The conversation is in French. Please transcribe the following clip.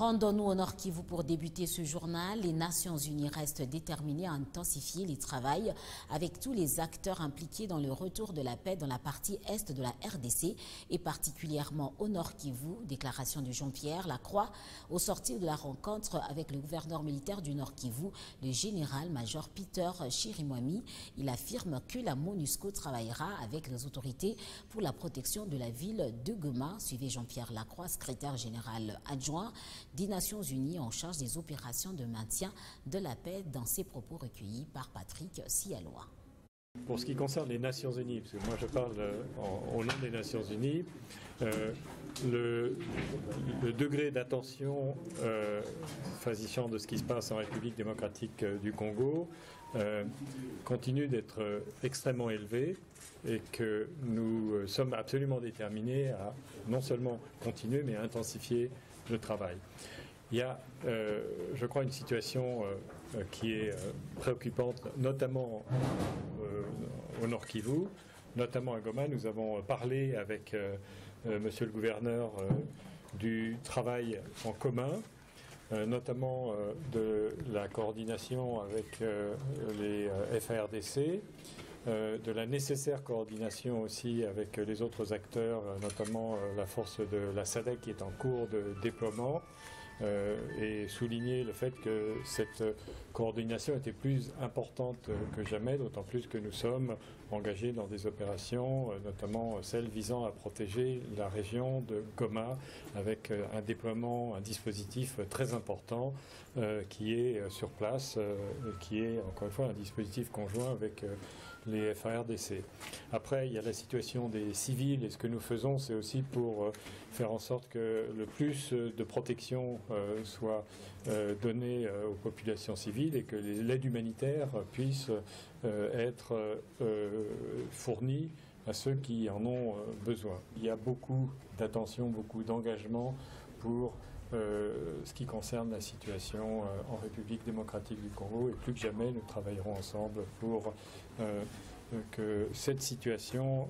Rendons-nous au Nord Kivu pour débuter ce journal. Les Nations Unies restent déterminées à intensifier les travaux avec tous les acteurs impliqués dans le retour de la paix dans la partie est de la RDC et particulièrement au Nord Kivu. Déclaration de Jean-Pierre Lacroix au sortir de la rencontre avec le gouverneur militaire du Nord Kivu, le général-major Peter Chirimwami. Il affirme que la MONUSCO travaillera avec les autorités pour la protection de la ville de Goma. Suivez Jean-Pierre Lacroix, secrétaire général adjoint des Nations Unies en charge des opérations de maintien de la paix, dans ses propos recueillis par Patrick Sialois. Pour ce qui concerne les Nations Unies, parce que moi je parle au nom des Nations Unies, le degré d'attention s'agissant de ce qui se passe en République démocratique du Congo continue d'être extrêmement élevé et que nous sommes absolument déterminés à non seulement continuer mais à intensifier le travail. Il y a, je crois, une situation qui est préoccupante, notamment au Nord Kivu, notamment à Goma. Nous avons parlé avec monsieur le gouverneur du travail en commun, notamment de la coordination avec les FARDC, de la nécessaire coordination aussi avec les autres acteurs, notamment la force de la SADC qui est en cours de déploiement, et souligner le fait que cette coordination était plus importante que jamais, d'autant plus que nous sommes engagés dans des opérations, notamment celles visant à protéger la région de Goma, avec un déploiement, un dispositif très important qui est sur place, qui est encore une fois un dispositif conjoint avec les FARDC. Après, il y a la situation des civils, et ce que nous faisons, c'est aussi pour faire en sorte que le plus de protection soit donné aux populations civiles et que l'aide humanitaire puisse être fournie à ceux qui en ont besoin. Il y a beaucoup d'attention, beaucoup d'engagement pour ce qui concerne la situation en République démocratique du Congo, et plus que jamais nous travaillerons ensemble pour que cette situation